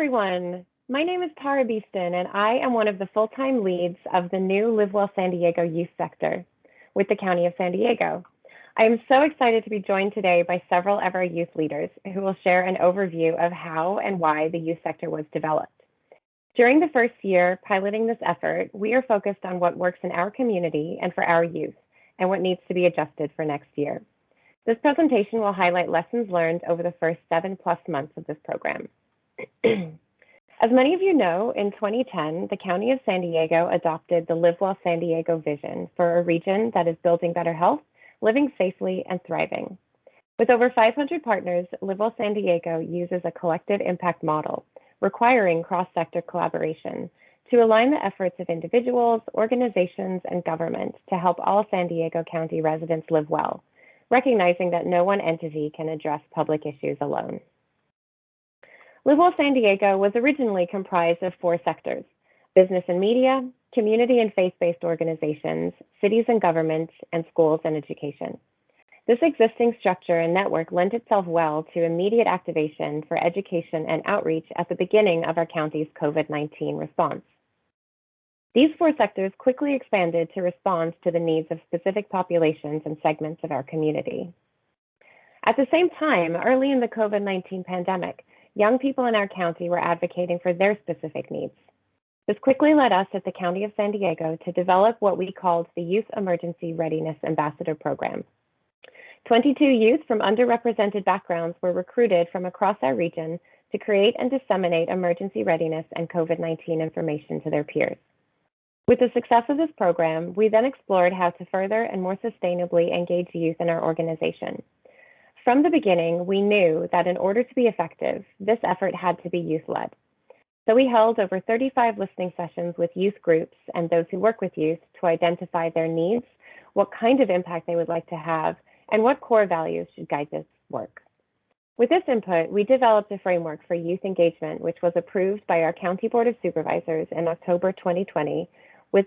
everyone. My name is Tara Beeston, and I am one of the full-time leads of the new Live Well San Diego youth sector with the County of San Diego. I am so excited to be joined today by several of our youth leaders who will share an overview of how and why the youth sector was developed. During the first year piloting this effort, we are focused on what works in our community and for our youth, and what needs to be adjusted for next year. This presentation will highlight lessons learned over the first 7+ months of this program. As many of you know, in 2010, the County of San Diego adopted the Live Well San Diego vision for a region that is building better health, living safely, and thriving. With over 500 partners, Live Well San Diego uses a collective impact model, requiring cross-sector collaboration to align the efforts of individuals, organizations, and government to help all San Diego County residents live well, recognizing that no one entity can address public issues alone. Live Well San Diego was originally comprised of 4 sectors: business and media, community and faith-based organizations, cities and government, and schools and education. This existing structure and network lent itself well to immediate activation for education and outreach at the beginning of our county's COVID-19 response. These 4 sectors quickly expanded to respond to the needs of specific populations and segments of our community. At the same time, early in the COVID-19 pandemic, young people in our county were advocating for their specific needs. This quickly led us at the County of San Diego to develop what we called the Youth Emergency Readiness Ambassador Program. 22 youth from underrepresented backgrounds were recruited from across our region to create and disseminate emergency readiness and COVID-19 information to their peers. With the success of this program, we then explored how to further and more sustainably engage youth in our organization. From the beginning, we knew that in order to be effective, this effort had to be youth-led. So we held over 35 listening sessions with youth groups and those who work with youth to identify their needs, what kind of impact they would like to have, and what core values should guide this work. With this input, we developed a framework for youth engagement, which was approved by our County Board of Supervisors in October 2020,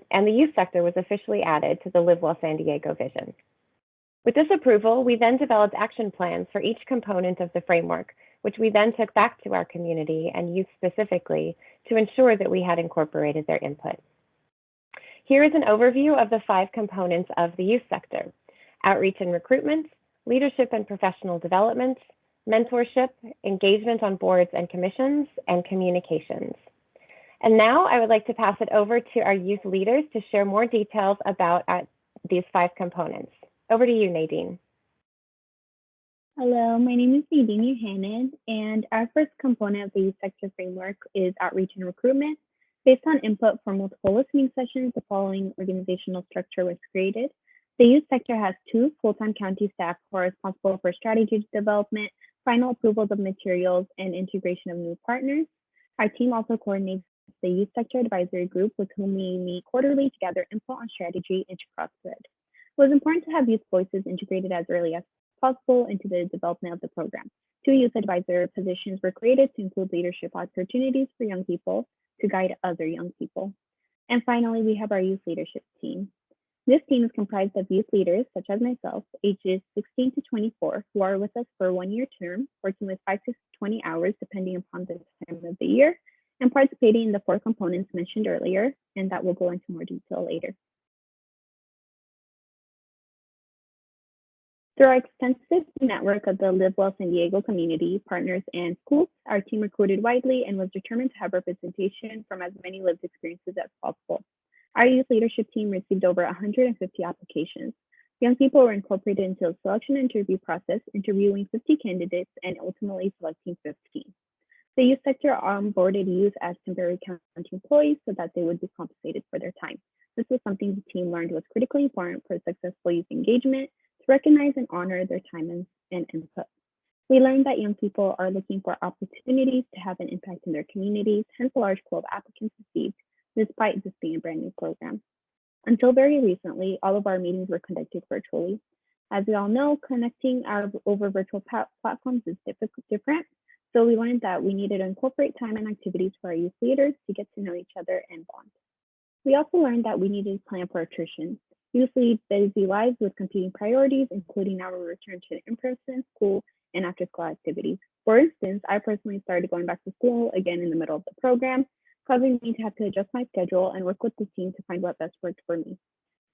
and the youth sector was officially added to the Live Well San Diego vision. With this approval, we then developed action plans for each component of the framework, which we then took back to our community and youth specifically to ensure that we had incorporated their input. Here is an overview of the 5 components of the youth sector: outreach and recruitment, leadership and professional development, mentorship, engagement on boards and commissions, and communications. And now I would like to pass it over to our youth leaders to share more details about these 5 components. Over to you, Nadine. Hello, my name is Nadine Yohannan, and our first component of the youth sector framework is outreach and recruitment. Based on input from multiple listening sessions, the following organizational structure was created. The youth sector has 2 full-time county staff who are responsible for strategy development, final approvals of materials, and integration of new partners. Our team also coordinates the youth sector advisory group with whom we meet quarterly to gather input on strategy and to cross-thread. It was important to have youth voices integrated as early as possible into the development of the program. 2 youth advisor positions were created to include leadership opportunities for young people to guide other young people. And finally, we have our youth leadership team. This team is comprised of youth leaders, such as myself, ages 16 to 24, who are with us for a 1-year term, working with 5 to 20 hours, depending upon the time of the year, and participating in the 4 components mentioned earlier, and that will go into more detail later. Through our extensive network of the Live Well San Diego community, partners, and schools, our team recruited widely and was determined to have representation from as many lived experiences as possible. Our youth leadership team received over 150 applications. Young people were incorporated into the selection interview process, interviewing 50 candidates and ultimately selecting 15. The youth sector onboarded youth as temporary county employees so that they would be compensated for their time. This was something the team learned was critically important for successful youth engagement, to recognize and honor their time and input. We learned that young people are looking for opportunities to have an impact in their communities, hence a large pool of applicants received, despite this being a brand new program. Until very recently, all of our meetings were conducted virtually. As we all know, connecting over virtual platforms is different, so we learned that we needed to incorporate time and activities for our youth leaders to get to know each other and bond. We also learned that we needed to plan for attrition. Youth lead busy lives with competing priorities, including our return to in-person school and after-school activities. For instance, I personally started going back to school again in the middle of the program, causing me to have to adjust my schedule and work with the team to find what best worked for me.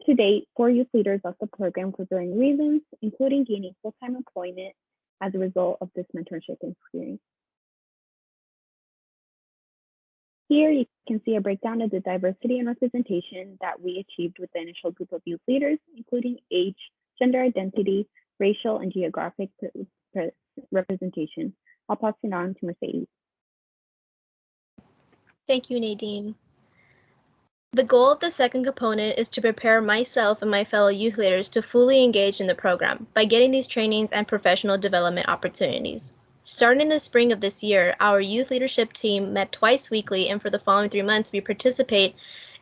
To date, 4 youth leaders left the program for varying reasons, including gaining full-time employment as a result of this mentorship experience. Here you can see a breakdown of the diversity and representation that we achieved with the initial group of youth leaders, including age, gender identity, racial, and geographic representation. I'll pass it on to Mercedes. Thank you, Nadine. The goal of the second component is to prepare myself and my fellow youth leaders to fully engage in the program by getting these trainings and professional development opportunities. Starting in the spring of this year, our youth leadership team met twice weekly, and for the following 3 months, we participate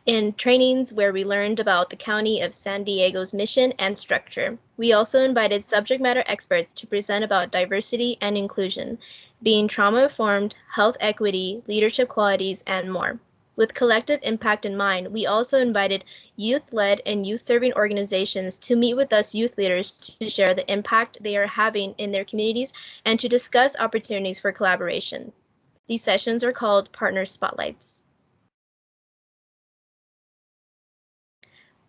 in trainings where we learned about the County of San Diego's mission and structure. We also invited subject matter experts to present about diversity and inclusion, being trauma-informed, health equity, leadership qualities, and more. With collective impact in mind, we also invited youth-led and youth-serving organizations to meet with us youth leaders to share the impact they are having in their communities and to discuss opportunities for collaboration. These sessions are called Partner Spotlights.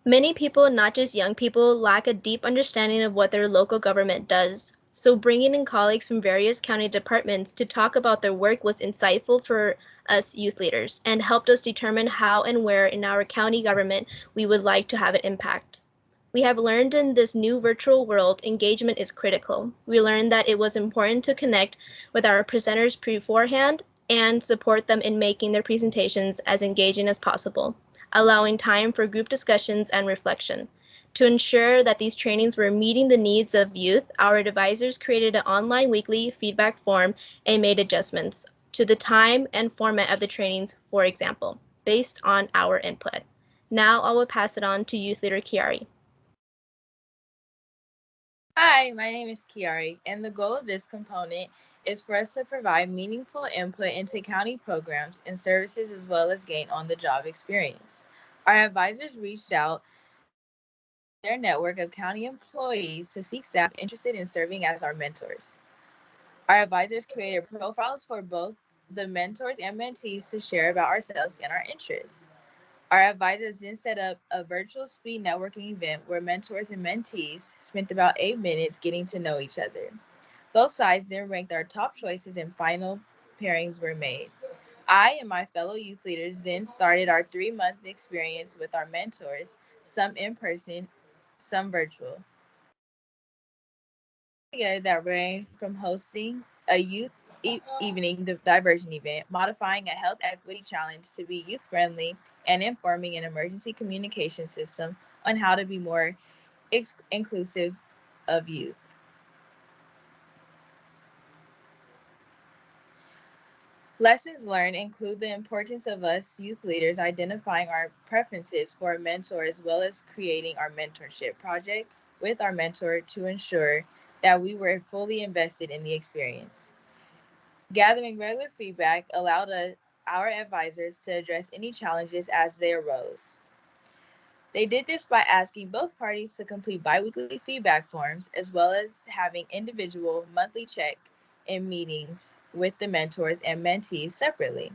Many people, not just young people, lack a deep understanding of what their local government does. So bringing in colleagues from various county departments to talk about their work was insightful for us youth leaders and helped us determine how and where in our county government we would like to have an impact. We have learned in this new virtual world, engagement is critical. We learned that it was important to connect with our presenters beforehand and support them in making their presentations as engaging as possible, allowing time for group discussions and reflection. To ensure that these trainings were meeting the needs of youth, our advisors created an online weekly feedback form and made adjustments to the time and format of the trainings, for example, based on our input. Now I will pass it on to Youth Leader Kiari. Hi, my name is Kiari, and the goal of this component is for us to provide meaningful input into county programs and services as well as gain on-the-job experience. Our advisors reached out their network of county employees to seek staff interested in serving as our mentors. Our advisors created profiles for both the mentors and mentees to share about ourselves and our interests. Our advisors then set up a virtual speed networking event where mentors and mentees spent about 8 minutes getting to know each other. Both sides then ranked our top choices and final pairings were made. I and my fellow youth leaders then started our 3-month experience with our mentors, some in person, some virtual. Together that ranged from hosting a youth evening diversion event, modifying a health equity challenge to be youth friendly, and informing an emergency communication system on how to be more inclusive of youth. Lessons learned include the importance of us youth leaders identifying our preferences for a mentor as well as creating our mentorship project with our mentor to ensure that we were fully invested in the experience. Gathering regular feedback allowed our advisors to address any challenges as they arose. They did this by asking both parties to complete biweekly feedback forms as well as having individual monthly check-in meetings with the mentors and mentees separately.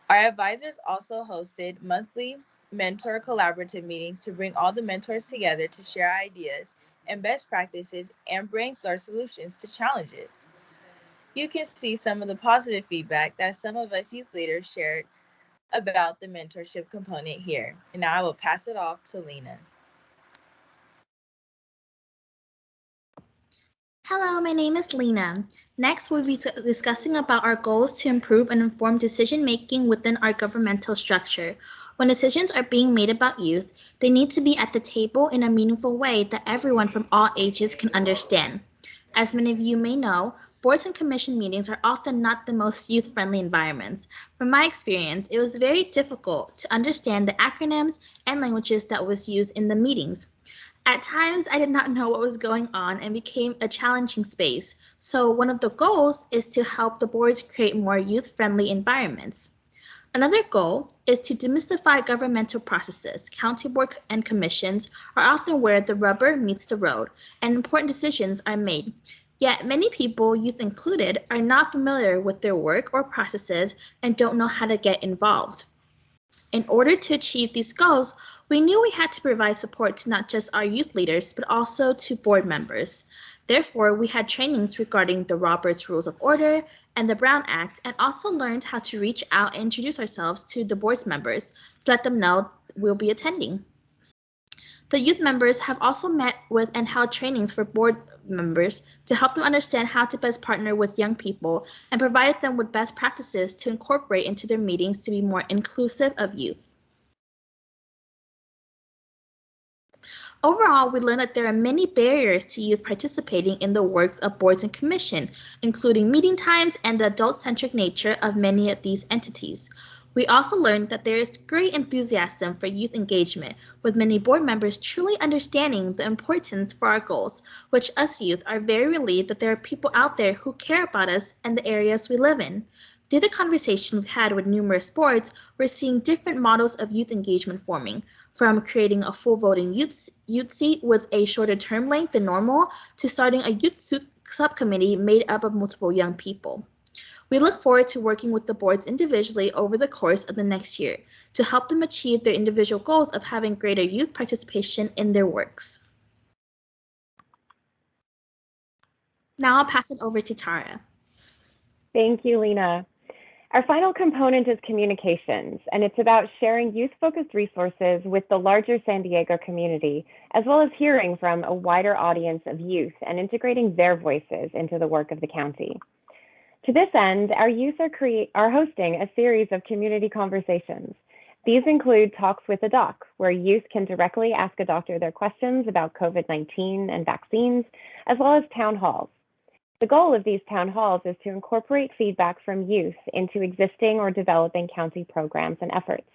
Our advisors also hosted monthly mentor collaborative meetings to bring all the mentors together to share ideas and best practices and brainstorm solutions to challenges. You can see some of the positive feedback that some of us youth leaders shared about the mentorship component here. And now I will pass it off to Lena. Hello, my name is Lena. Next, we'll be discussing about our goals to improve and inform decision-making within our governmental structure. When decisions are being made about youth, they need to be at the table in a meaningful way that everyone from all ages can understand. As many of you may know, boards and commission meetings are often not the most youth-friendly environments. From my experience, it was very difficult to understand the acronyms and languages that was used in the meetings. At times, I did not know what was going on and became a challenging space. So one of the goals is to help the boards create more youth-friendly environments. Another goal is to demystify governmental processes. County board and commissions are often where the rubber meets the road and important decisions are made. Yet many people, youth included, are not familiar with their work or processes and don't know how to get involved. In order to achieve these goals, we knew we had to provide support to not just our youth leaders, but also to board members. Therefore, we had trainings regarding the Roberts Rules of Order and the Brown Act, and also learned how to reach out and introduce ourselves to the board's members to let them know we'll be attending. The youth members have also met with and held trainings for board members to help them understand how to best partner with young people and provided them with best practices to incorporate into their meetings to be more inclusive of youth. Overall, we learned that there are many barriers to youth participating in the works of boards and commission, including meeting times and the adult-centric nature of many of these entities. We also learned that there is great enthusiasm for youth engagement, with many board members truly understanding the importance for our goals, which us youth are very relieved that there are people out there who care about us and the areas we live in. Through the conversation we've had with numerous boards, we're seeing different models of youth engagement forming, from creating a full voting youth seat with a shorter term length than normal to starting a youth subcommittee made up of multiple young people. We look forward to working with the boards individually over the course of the next year to help them achieve their individual goals of having greater youth participation in their works. Now I'll pass it over to Tara. Thank you, Lena. Our final component is communications, and it's about sharing youth-focused resources with the larger San Diego community, as well as hearing from a wider audience of youth and integrating their voices into the work of the county. To this end, our youth are hosting a series of community conversations. These include Talks with a Doc, where youth can directly ask a doctor their questions about COVID-19 and vaccines, as well as town halls. The goal of these town halls is to incorporate feedback from youth into existing or developing county programs and efforts.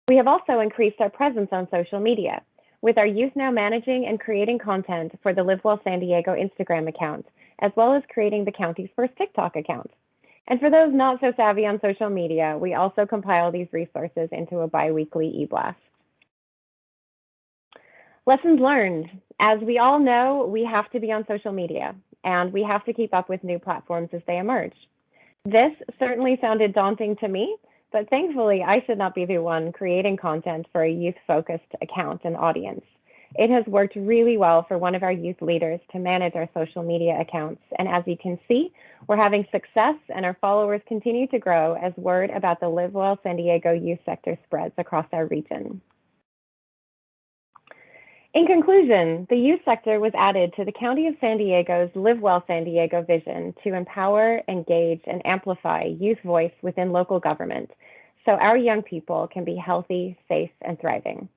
We have also increased our presence on social media, with our youth now managing and creating content for the Live Well San Diego Instagram account, as well as creating the county's first TikTok account. And for those not so savvy on social media, we also compile these resources into a bi-weekly e-blast. Lessons learned. As we all know, we have to be on social media, and we have to keep up with new platforms as they emerge. This certainly sounded daunting to me, but thankfully I should not be the one creating content for a youth-focused account and audience. It has worked really well for one of our youth leaders to manage our social media accounts, and as you can see, we're having success and our followers continue to grow as word about the Live Well San Diego youth sector spreads across our region. In conclusion, the youth sector was added to the County of San Diego's Live Well San Diego vision to empower, engage, and amplify youth voice within local government so our young people can be healthy, safe, and thriving.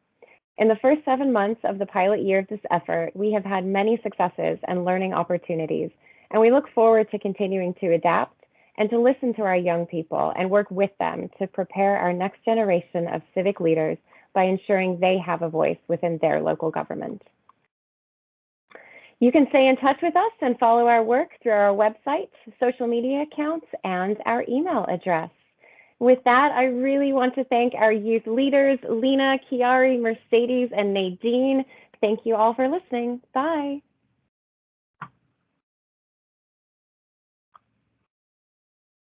In the first 7 months of the pilot year of this effort, we have had many successes and learning opportunities, and we look forward to continuing to adapt and to listen to our young people and work with them to prepare our next generation of civic leaders by ensuring they have a voice within their local government. You can stay in touch with us and follow our work through our website, social media accounts, and our email address. With that, I really want to thank our youth leaders, Lena, Chiari, Mercedes, and Nadine. Thank you all for listening. Bye.